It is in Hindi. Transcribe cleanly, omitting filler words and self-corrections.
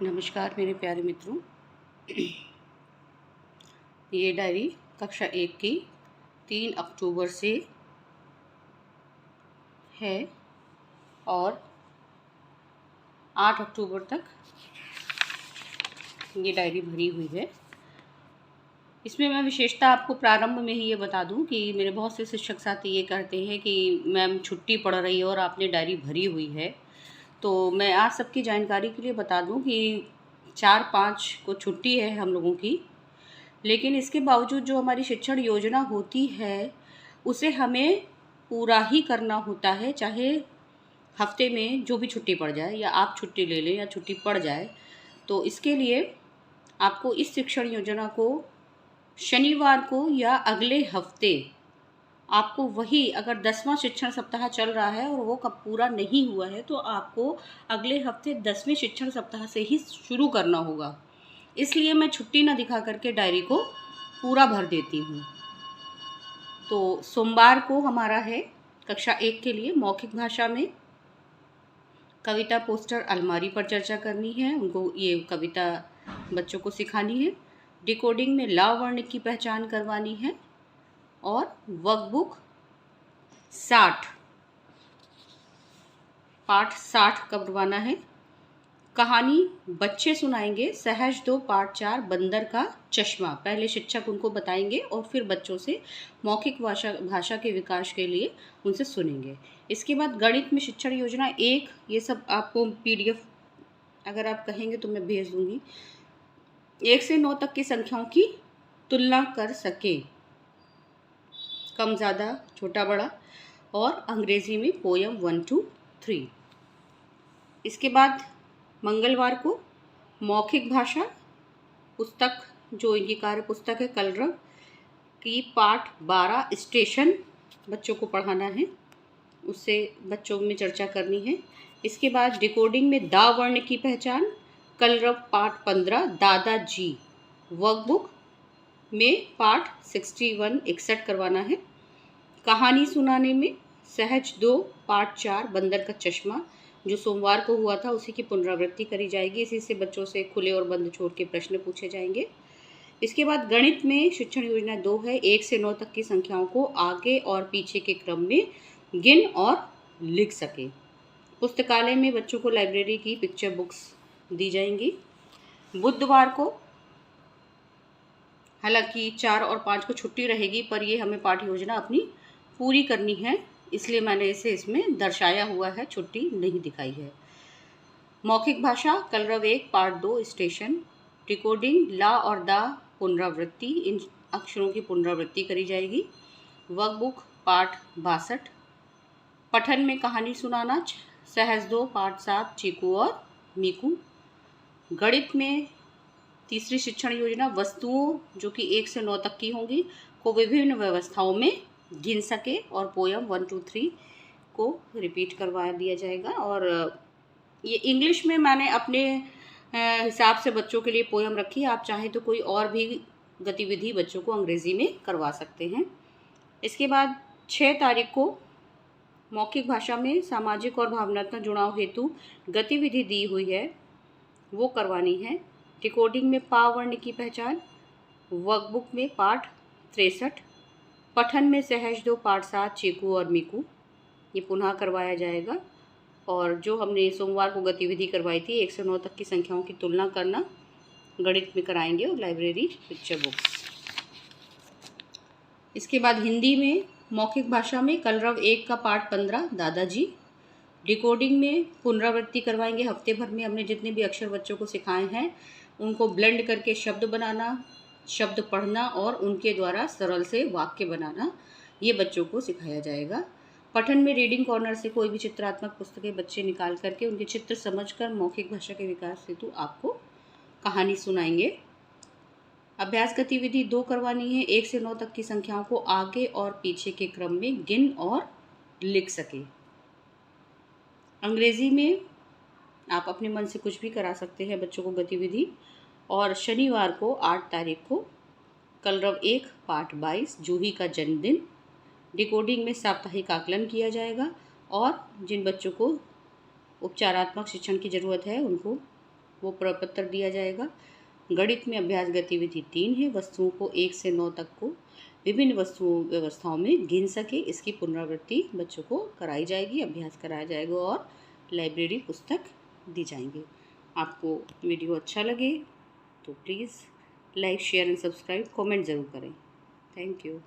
नमस्कार मेरे प्यारे मित्रों। ये डायरी कक्षा 1 की 3 अक्टूबर से है और 8 अक्टूबर तक ये डायरी भरी हुई है। इसमें मैं विशेषता आपको प्रारंभ में ही ये बता दूं कि मेरे बहुत से शिक्षक साथी ये कहते हैं कि मैम छुट्टी पड़ रही है और आपने डायरी भरी हुई है। तो मैं आज सबकी जानकारी के लिए बता दूं कि 4-5 को छुट्टी है हम लोगों की, लेकिन इसके बावजूद जो हमारी शिक्षण योजना होती है उसे हमें पूरा ही करना होता है, चाहे हफ्ते में जो भी छुट्टी पड़ जाए या आप छुट्टी ले लें या छुट्टी पड़ जाए। तो इसके लिए आपको इस शिक्षण योजना को शनिवार को या अगले हफ्ते आपको वही, अगर 10वां शिक्षण सप्ताह चल रहा है और वो कब पूरा नहीं हुआ है तो आपको अगले हफ्ते 10वें शिक्षण सप्ताह से ही शुरू करना होगा। इसलिए मैं छुट्टी ना दिखा करके डायरी को पूरा भर देती हूँ। तो सोमवार को हमारा है कक्षा 1 के लिए मौखिक भाषा में कविता पोस्टर अलमारी पर चर्चा करनी है। उनको ये कविता बच्चों को सिखानी है। डिकोडिंग में ला वर्ण की पहचान करवानी है और वर्कबुक 60 पाठ 60 करवाना है। कहानी बच्चे सुनाएंगे सहज 2 पाठ 4 बंदर का चश्मा। पहले शिक्षक उनको बताएंगे और फिर बच्चों से मौखिक भाषा के विकास के लिए उनसे सुनेंगे। इसके बाद गणित में शिक्षण योजना 1, ये सब आपको PDF अगर आप कहेंगे तो मैं भेज दूंगी। 1 से 9 तक की संख्याओं की तुलना कर सके, कम ज़्यादा छोटा बड़ा, और अंग्रेजी में पोयम 1 to 3। इसके बाद मंगलवार को मौखिक भाषा पुस्तक, जो इनकी कार्य पुस्तक है कलरव की पाठ 12 स्टेशन बच्चों को पढ़ाना है, उससे बच्चों में चर्चा करनी है। इसके बाद डिकोडिंग में दा वर्ण की पहचान कलरव पाठ 15 दादाजी, वर्कबुक में पाठ 61 करवाना है। कहानी सुनाने में सहज 2 पाठ 4 बंदर का चश्मा, जो सोमवार को हुआ था उसी की पुनरावृत्ति करी जाएगी। इसी से बच्चों से खुले और बंद छोड़ के प्रश्न पूछे जाएंगे। इसके बाद गणित में शिक्षण योजना 2 है 1 से 9 तक की संख्याओं को आगे और पीछे के क्रम में गिन और लिख सके। पुस्तकालय में बच्चों को लाइब्रेरी की पिक्चर बुक्स दी जाएंगी। बुधवार को हालांकि 4 और 5 को छुट्टी रहेगी, पर ये हमें पाठ्य योजना अपनी पूरी करनी है, इसलिए मैंने इसे इसमें दर्शाया हुआ है, छुट्टी नहीं दिखाई है। मौखिक भाषा कलरव 1 पार्ट 2 स्टेशन, डिकोडिंग ला और दा पुनरावृत्ति, इन अक्षरों की पुनरावृत्ति करी जाएगी। वर्कबुक पाठ 62। पठन में कहानी सुनाना सहज 2 पाठ 7 चीकू और मीकू। गणित में तीसरी शिक्षण योजना वस्तुओं, जो कि 1 से 9 तक की होंगी, को विभिन्न व्यवस्थाओं में गिन सके और पोयम 1 to 3 को रिपीट करवा दिया जाएगा। और ये इंग्लिश में मैंने अपने हिसाब से बच्चों के लिए पोयम रखी। आप चाहें तो कोई और भी गतिविधि बच्चों को अंग्रेजी में करवा सकते हैं। इसके बाद 6 तारीख को मौखिक भाषा में सामाजिक और भावनात्मक जुड़ाव हेतु गतिविधि दी हुई है, वो करवानी है। डिकोडिंग में पा वर्ण की पहचान, वर्कबुक में पाठ 63। पठन में सहज 2 पाठ 7 चीकू और मीकू, ये पुनः करवाया जाएगा। और जो हमने सोमवार को गतिविधि करवाई थी 1 से 9 तक की संख्याओं की तुलना करना, गणित में कराएंगे और लाइब्रेरी पिक्चर बुक्स। इसके बाद हिंदी में मौखिक भाषा में कलरव 1 का पाठ 15 दादाजी। डिकोडिंग में पुनरावृत्ति करवाएंगे। हफ्ते भर में हमने जितने भी अक्षर बच्चों को सिखाए हैं उनको ब्लेंड करके शब्द बनाना, शब्द पढ़ना और उनके द्वारा सरल से वाक्य बनाना, ये बच्चों को सिखाया जाएगा। पठन में रीडिंग कॉर्नर से कोई भी चित्रात्मक पुस्तकें बच्चे निकाल करके उनके चित्र समझकर मौखिक भाषा के विकास हेतु आपको कहानी सुनाएंगे। अभ्यास गतिविधि 2 करवानी है 1 से 9 तक की संख्याओं को आगे और पीछे के क्रम में गिन और लिख सके। अंग्रेजी में आप अपने मन से कुछ भी करा सकते हैं बच्चों को गतिविधि। और शनिवार को 8 तारीख को कलरव 1 पाठ 22 जूही का जन्मदिन। डिकोडिंग में साप्ताहिक आकलन किया जाएगा और जिन बच्चों को उपचारात्मक शिक्षण की ज़रूरत है उनको वो प्रपत्र दिया जाएगा। गणित में अभ्यास गतिविधि 3 है, वस्तुओं को 1 से 9 तक को विभिन्न व्यवस्थाओं में गिन सके, इसकी पुनरावृत्ति बच्चों को कराई जाएगी, अभ्यास कराया जाएगा और लाइब्रेरी पुस्तक दी जाएंगी। आपको वीडियो अच्छा लगे तो please like, share and subscribe, comment ज़रूर करें। Thank you.